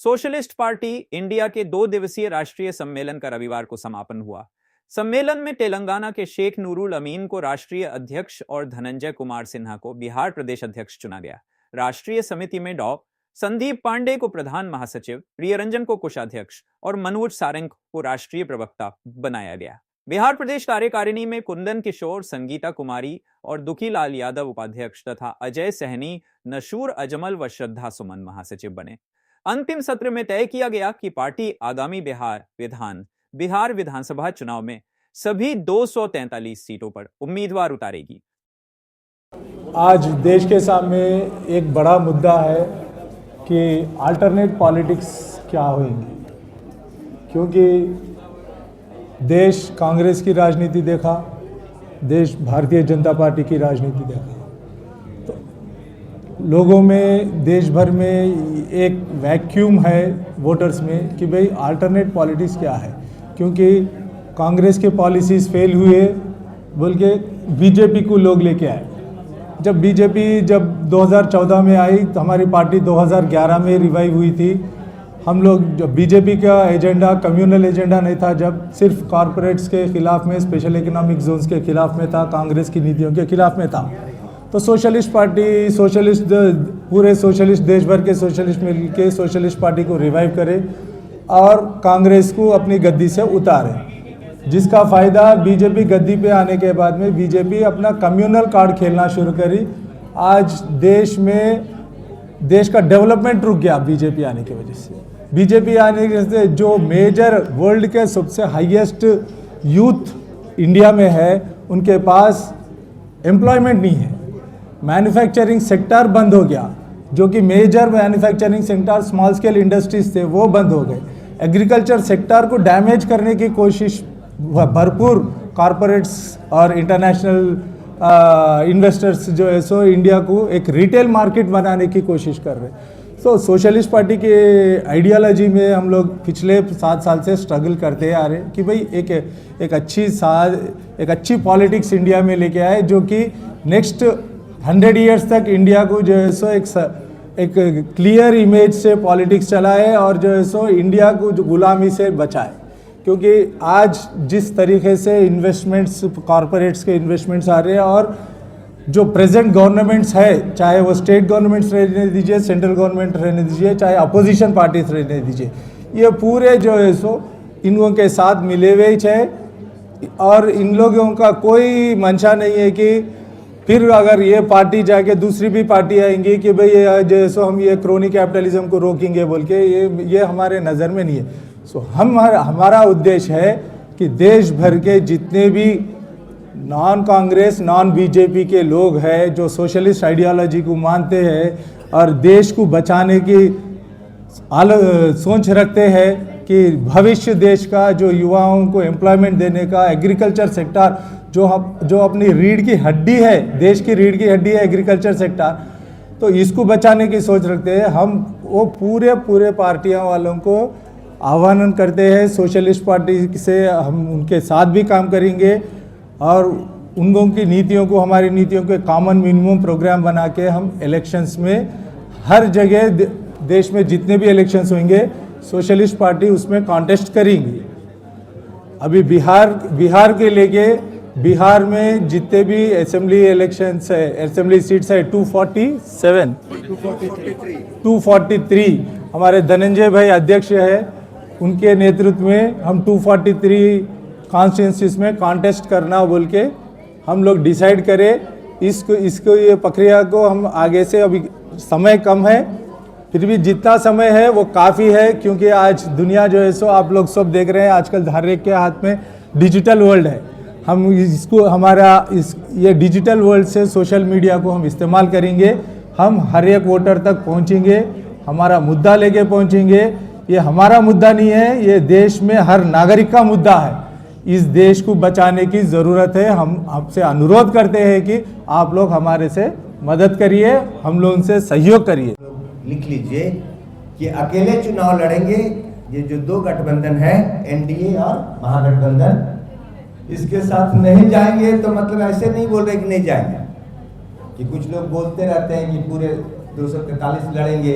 Socialist party India के 2 दिवसीय राष्ट्रीय सम्मेलन का रविवार को समापन हुआ। सम्मेलन में तेलंगाना के शेख नूरुल अमीन को राष्ट्रीय अध्यक्ष और धनंजय कुमार सिन्हा को बिहार प्रदेश अध्यक्ष चुना गया। राष्ट्रीय समिति में डॉ संदीप पांडे को प्रधान महासचिव, प्रियरंजन को कोषाध्यक्ष और मनोज सारंग को राष्ट्रीय प्रवक्ता बनाया गया। बिहार प्रदेश कार्यकारिणी में कुंदन किशोर, संगीता कुमारी और दुखीलाल यादव उपाध्यक्ष तथा अजय सहनी, नशूर अजमल व श्रद्धा सुमन महासचिव बने। अंतिम सत्र में तय किया गया कि पार्टी आगामी बिहार विधानसभा चुनाव में सभी 243 सीटों पर उम्मीदवार उतारेगी। आज देश के सामने एक बड़ा मुद्दा है कि अल्टरनेट पॉलिटिक्स क्या होंगी, क्योंकि देश कांग्रेस की राजनीति देखा, देश भारतीय जनता पार्टी की राजनीति देखा, तो लोगों में देश भर में एक वैक्यूम है वोटर्स में कि भाई अल्टरनेट पॉलिटिक्स क्या है, क्योंकि कांग्रेस के पॉलिसीज़ फेल हुए बोल के बीजेपी को लोग लेके आए। जब बीजेपी 2014 में आई तो हमारी पार्टी 2011 में रिवाइव हुई थी। हम लोग जब बीजेपी का एजेंडा कम्युनल एजेंडा नहीं था, जब सिर्फ कॉरपोरेट्स के खिलाफ में, स्पेशल इकोनॉमिक जोन्स के खिलाफ में था, कांग्रेस की नीतियों के खिलाफ में था। तो सोशलिस्ट पार्टी, पूरे सोशलिस्ट देश भर के सोशलिस्ट मिल के सोशलिस्ट पार्टी को रिवाइव करे और कांग्रेस को अपनी गद्दी से उतारे, जिसका फ़ायदा बीजेपी गद्दी पे आने के बाद में बीजेपी अपना कम्युनल कार्ड खेलना शुरू करी। आज देश का डेवलपमेंट रुक गया बीजेपी आने की वजह से। बीजेपी आने की वजह से जो मेजर वर्ल्ड के सबसे हाईएस्ट यूथ इंडिया में है, उनके पास एम्प्लॉयमेंट नहीं है। मैन्युफैक्चरिंग सेक्टर बंद हो गया, जो कि major manufacturing sector small scale industries थे वो बंद हो गए। एग्रीकल्चर सेक्टर को डैमेज करने की कोशिश भरपूर कॉरपोरेट्स और इंटरनेशनल इन्वेस्टर्स जो है सो इंडिया को एक रिटेल मार्केट बनाने की कोशिश कर रहे हैं। तो सोशलिस्ट पार्टी के आइडियोलॉजी में हम लोग पिछले 7 साल से स्ट्रगल करते आ रहे हैं कि भाई एक अच्छी पॉलिटिक्स इंडिया में लेके आए, जो कि नेक्स्ट 100 ईयर्स तक इंडिया को जो है सो एक क्लियर इमेज से पॉलिटिक्स चलाए और जो है सो इंडिया को जो गुलामी से बचाए। क्योंकि आज जिस तरीके से इन्वेस्टमेंट्स, कॉरपोरेट्स के इन्वेस्टमेंट्स आ रहे हैं और जो प्रेजेंट गवर्नमेंट्स है, चाहे वो स्टेट गवर्नमेंट्स रहने दीजिए, सेंट्रल गवर्नमेंट रहने दीजिए, चाहे अपोजिशन पार्टीज रहने दीजिए, ये पूरे जो है सो इन लोगों के साथ मिले हुए है और इन लोगों का कोई मंशा नहीं है कि फिर अगर ये पार्टी जाके दूसरी भी पार्टी आएंगी कि भाई जो है सो हम ये क्रोनी कैपिटलिज्म को रोकेंगे बोल के, ये हमारे नज़र में नहीं है। सो हमारा उद्देश्य है कि देश भर के जितने भी नॉन कांग्रेस, नॉन बीजेपी के लोग हैं जो सोशलिस्ट आइडियोलॉजी को मानते हैं और देश को बचाने की सोच रखते हैं कि भविष्य देश का, जो युवाओं को एम्प्लॉयमेंट देने का, एग्रीकल्चर सेक्टर जो अपनी रीढ़ की हड्डी है, देश की रीढ़ की हड्डी है एग्रीकल्चर सेक्टर, तो इसको बचाने की सोच रखते हैं। हम वो पूरे पार्टियों वालों को आह्वान करते हैं, सोशलिस्ट पार्टी से हम उनके साथ भी काम करेंगे और उन लोगों की नीतियों को, हमारी नीतियों के कॉमन मिनिमम प्रोग्राम बना के हम इलेक्शंस में हर जगह देश में जितने भी इलेक्शंस होंगे सोशलिस्ट पार्टी उसमें कॉन्टेस्ट करेंगी। अभी बिहार के लेके बिहार में जितने भी असेंबली इलेक्शंस है, असेंबली सीट्स है 243 हमारे धनंजय भाई अध्यक्ष है, उनके नेतृत्व में हम 243 कॉन्स्टिट्यूंसीज में कॉन्टेस्ट करना बोल के हम लोग डिसाइड करें। इसको ये प्रक्रिया को हम आगे से, अभी समय कम है, फिर भी जितना समय है वो काफ़ी है, क्योंकि आज दुनिया जो है सो आप लोग सब देख रहे हैं, आजकल हर एक के हाथ में डिजिटल वर्ल्ड है। हम ये डिजिटल वर्ल्ड से सोशल मीडिया को हम इस्तेमाल करेंगे, हम हर एक वोटर तक पहुंचेंगे, हमारा मुद्दा लेके पहुंचेंगे। ये हमारा मुद्दा नहीं है, ये देश में हर नागरिक का मुद्दा है। इस देश को बचाने की ज़रूरत है। हम आपसे अनुरोध करते हैं कि आप लोग हमारे से मदद करिए, हम लोग उनसे सहयोग करिए। लिख लीजिए कि अकेले चुनाव लड़ेंगे, ये जो 2 गठबंधन है, एनडीए और महागठबंधन, इसके साथ नहीं जाएंगे। तो मतलब ऐसे नहीं बोल रहे कि नहीं जाएंगे, कि कुछ लोग बोलते रहते हैं कि पूरे 243 लड़ेंगे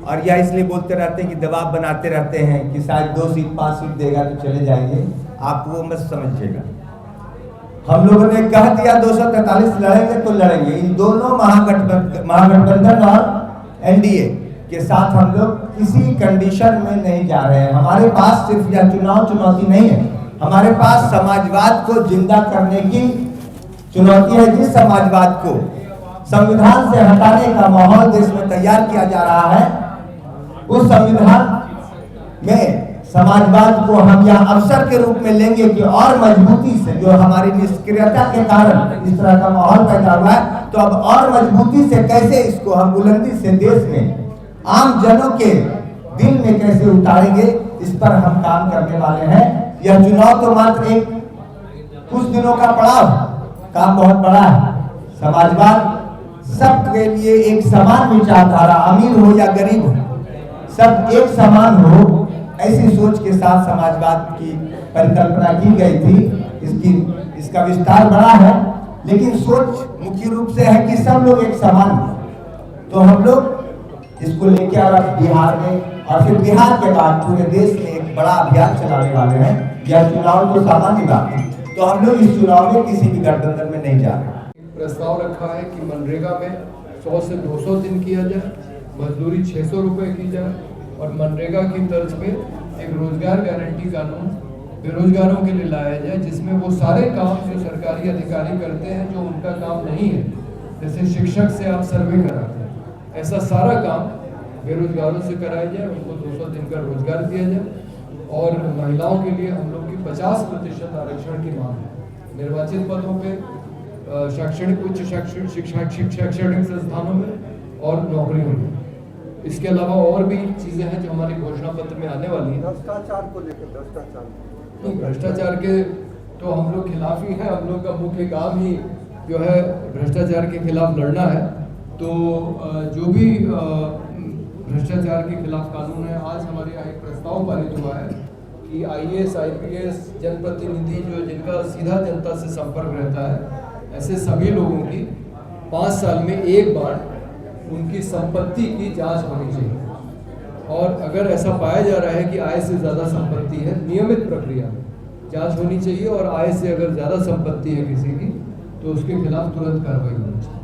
और यह इसलिए बोलते रहते हैं कि दबाव बनाते रहते हैं कि शायद 2 सीट 5 सीट देगा तो चले जाएंगे। आप वो मत समझिएगा। हम लोगों ने कह दिया 243 लड़ेंगे तो लड़ेंगे। इन दोनों महागठबंधन और एनडीए के साथ हम लोग किसी कंडीशन में नहीं जा रहे हैं। हमारे पास सिर्फ यह चुनाव चुनौती नहीं है, हमारे पास समाजवाद को जिंदा करने की चुनौती है। जिस समाजवाद को संविधान से हटाने का माहौल देश में तैयार किया जा रहा है, उस संविधान में समाजवाद को हम यहाँ अवसर के रूप में लेंगे कि और मजबूती से, जो हमारी निष्क्रियता के कारण इस तरह का माहौल पैदा हुआ है, तो अब और मजबूती से कैसे इसको हम बुलंदी से देश में आम जनों के दिल में कैसे उतारेंगे, इस पर हम काम करने वाले हैं। यह चुनाव तो मात्र एक कुछ दिनों का पड़ाव, काम बहुत बड़ा है। समाजवाद सबके लिए एक समान विचारधारा, अमीर हो या गरीब हो, सब एक समान हो, ऐसी सोच के साथ समाजवाद की परिकल्पना की गई थी। इसका विस्तार बड़ा है, लेकिन सोच मुख्य रूप से है कि सब लोग एक समान हैं। तो हम लोग इसको लेकर अब बिहार में और फिर बिहार के बाद पूरे देश में एक बड़ा अभियान चलाने वाले हैं। यह चुनाव तो सामान्य बात है, तो हम लोग इस चुनाव में किसी भी गठबंधन में नहीं जा रहे। प्रस्ताव रखा है कि मनरेगा में 100 से 200 दिन किया जाए, मजदूरी 600 रुपये की जाए और मनरेगा की तर्ज पे एक रोजगार गारंटी कानून बेरोजगारों के लिए लाया जाए, जिसमें वो सारे काम जो सरकारी अधिकारी करते हैं जो उनका काम नहीं है, जैसे शिक्षक से आप सर्वे कराते हैं, ऐसा सारा काम बेरोजगारों से कराया जाए, उनको 200 दिन का रोजगार दिया जाए। और महिलाओं के लिए हम लोग की 50% आरक्षण की मांग है निर्वाचित पदों पे, शैक्षणिक उच्च शैक्षणिक संस्थानों में और नौकरियों में। इसके अलावा और भी चीजें हैं जो हमारी घोषणा पत्र में आने वाली हैं। भ्रष्टाचार को लेकर भ्रष्टाचार के तो हम लोग खिलाफ ही है। हम लोग का मुख्य काम ही जो है भ्रष्टाचार के खिलाफ लड़ना है। तो जो भी भ्रष्टाचार के खिलाफ कानून है, आज हमारे यहाँ एक प्रस्ताव पारित हुआ है कि IAS IPS जनप्रतिनिधि जो जिनका सीधा जनता से संपर्क रहता है, ऐसे सभी लोगों की 5 साल में एक बार उनकी संपत्ति की जांच होनी चाहिए। और अगर ऐसा पाया जा रहा है कि आय से ज़्यादा संपत्ति है, नियमित प्रक्रिया में जांच होनी चाहिए और आय से अगर ज़्यादा संपत्ति है किसी की, तो उसके खिलाफ तुरंत कार्रवाई होनी चाहिए।